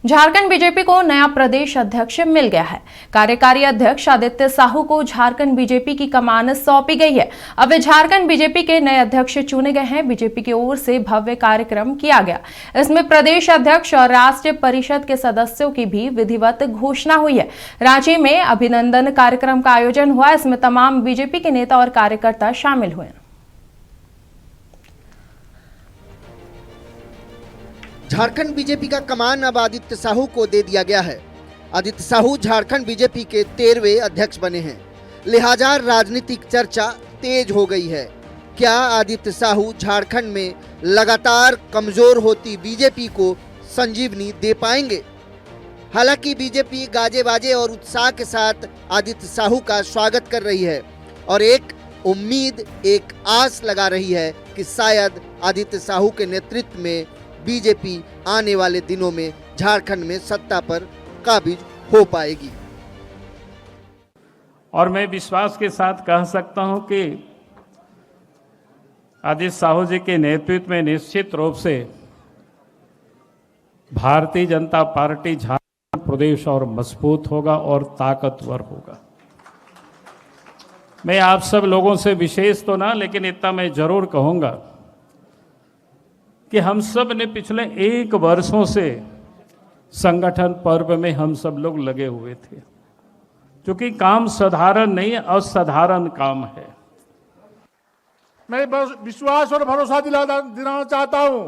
Jharkhand BJP को नया प्रदेश अध्यक्ष मिल गया है। कार्यकारी अध्यक्ष आदित्य साहू को झारखंड बीजेपी की कमान सौंपी गई है। अब वे झारखंड बीजेपी के नए अध्यक्ष चुने गए हैं। बीजेपी की ओर से भव्य कार्यक्रम किया गया। इसमें प्रदेश अध्यक्ष और राष्ट्रीय परिषद के सदस्यों की भी विधिवत घोषणा हुई है। रांची में अभिनंदन कार्यक्रम का आयोजन हुआ। इसमें तमाम बीजेपी के नेता और कार्यकर्ता शामिल हुए। झारखंड बीजेपी का कमान अब आदित्य साहू को दे दिया गया है। आदित्य साहू झारखंड बीजेपी के 13वें अध्यक्ष बने हैं, लिहाजा राजनीतिक चर्चा तेज हो गई है। क्या आदित्य साहू झारखंड में लगातार कमजोर होती बीजेपी को संजीवनी दे पाएंगे? हालांकि बीजेपी गाजे बाजे और उत्साह के साथ आदित्य साहू का स्वागत कर रही है और एक उम्मीद, एक आस लगा रही है कि शायद आदित्य साहू के नेतृत्व में बीजेपी आने वाले दिनों में झारखंड में सत्ता पर काबिज हो पाएगी। और मैं विश्वास के साथ कह सकता हूं कि आदित्य साहू जी के नेतृत्व में निश्चित रूप से भारतीय जनता पार्टी झारखंड प्रदेश और मजबूत होगा और ताकतवर होगा। मैं आप सब लोगों से विशेष तो ना, लेकिन इतना मैं जरूर कहूंगा कि हम सब ने पिछले 1 वर्षों से संगठन पर्व में हम सब लोग लगे हुए थे, क्योंकि काम साधारण नहीं, असाधारण काम है। मैं विश्वास और भरोसा दिलाना चाहता हूं।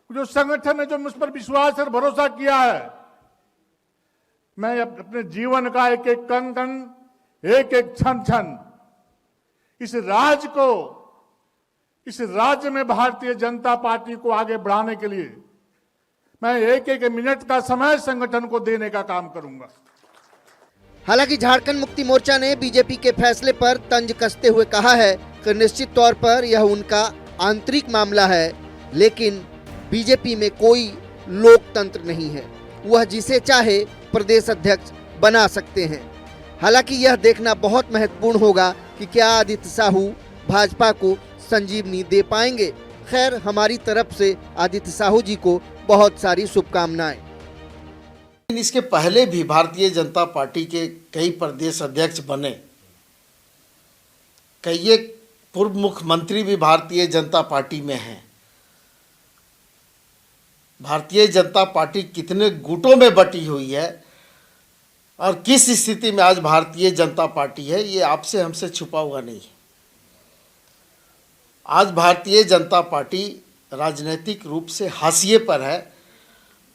जो संगठन ने जो मुझ पर विश्वास और भरोसा किया है, मैं अपने जीवन का एक एक कण कण, एक एक क्षण क्षण इस राज्य में भारतीय जनता पार्टी को आगे बढ़ाने के लिए मैं एक एक मिनट का समय संगठन को देने का काम करूंगा। हालांकि झारखंड मुक्ति मोर्चा ने बीजेपी के फैसले पर तंज कसते हुए कहा है कि निश्चित तौर पर यह उनका आंतरिक मामला है, लेकिन बीजेपी में कोई लोकतंत्र नहीं है। वह जिसे चाहे प्रदेश अध्यक्ष बना सकते हैं। हालांकि यह देखना बहुत महत्वपूर्ण होगा कि क्या आदित्य साहू भाजपा को संजीवनी दे पाएंगे। खैर, हमारी तरफ से आदित्य साहू जी को बहुत सारी शुभकामनाएं। इसके पहले भी भारतीय जनता पार्टी के कई प्रदेश अध्यक्ष बने, कई पूर्व मुख्यमंत्री भी भारतीय जनता पार्टी में हैं। भारतीय जनता पार्टी कितने गुटों में बटी हुई है और किस स्थिति में आज भारतीय जनता पार्टी है, ये आपसे हमसे छुपा हुआ नहीं है। आज भारतीय जनता पार्टी राजनीतिक रूप से हाशिए पर है।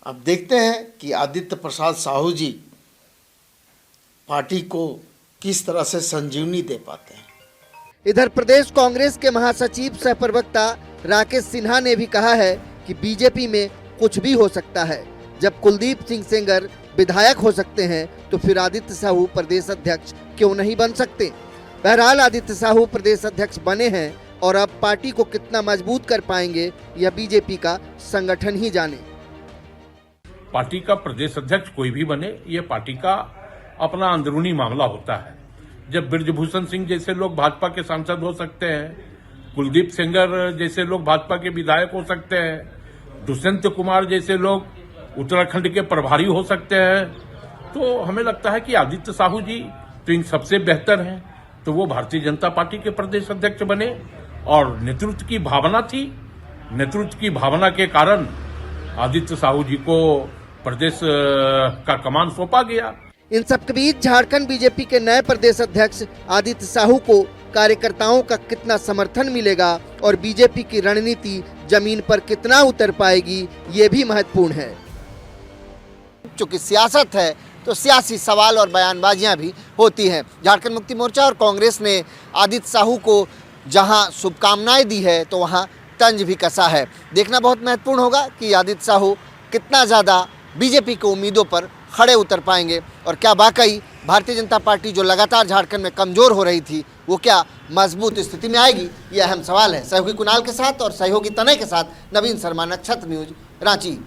अब देखते हैं कि आदित्य प्रसाद साहू जी पार्टी को किस तरह से संजीवनी दे पाते हैं। इधर प्रदेश कांग्रेस के महासचिव सह प्रवक्ता राकेश सिन्हा ने भी कहा है कि बीजेपी में कुछ भी हो सकता है। जब कुलदीप सिंह सेंगर विधायक हो सकते हैं तो फिर आदित्य साहू प्रदेश अध्यक्ष क्यों नहीं बन सकते? बहरहाल आदित्य साहू प्रदेश अध्यक्ष बने हैं और अब पार्टी को कितना मजबूत कर पाएंगे यह बीजेपी का संगठन ही जाने। पार्टी का प्रदेश अध्यक्ष कोई भी बने, ये पार्टी का अपना अंदरूनी मामला होता है। जब बृजभूषण सिंह जैसे लोग भाजपा के सांसद हो सकते हैं, कुलदीप सेंगर जैसे लोग भाजपा के विधायक हो सकते हैं, दुष्यंत कुमार जैसे लोग उत्तराखंड के प्रभारी हो सकते हैं, तो हमें लगता है कि आदित्य साहू जी तो इन सबसे बेहतर हैं। तो वो भारतीय जनता पार्टी के प्रदेश अध्यक्ष बने और नेतृत्व की भावना थी। नेतृत्व की भावना के कारण आदित्य साहू जी को प्रदेश का कमान सौंपा गया। इन सबके बीच झारखंड बीजेपी के नए प्रदेश अध्यक्ष आदित्य साहू को कार्यकर्ताओं का कितना समर्थन मिलेगा और बीजेपी की रणनीति जमीन पर कितना उतर पाएगी, ये भी महत्वपूर्ण है। चूंकि सियासत है तो सियासी सवाल और बयानबाजियां भी होती हैं। झारखंड मुक्ति मोर्चा और कांग्रेस ने आदित्य साहू को जहां शुभकामनाएं दी है तो वहां तंज भी कसा है। देखना बहुत महत्वपूर्ण होगा कि आदित्य साहू कितना ज़्यादा बीजेपी की उम्मीदों पर खड़े उतर पाएंगे और क्या वाकई भारतीय जनता पार्टी जो लगातार झारखंड में कमज़ोर हो रही थी वो क्या मजबूत स्थिति में आएगी, यह अहम सवाल है। सहयोगी कुणाल के साथ और सहयोगी तनय के साथ नवीन शर्मा, नक्षत्र न्यूज, रांची।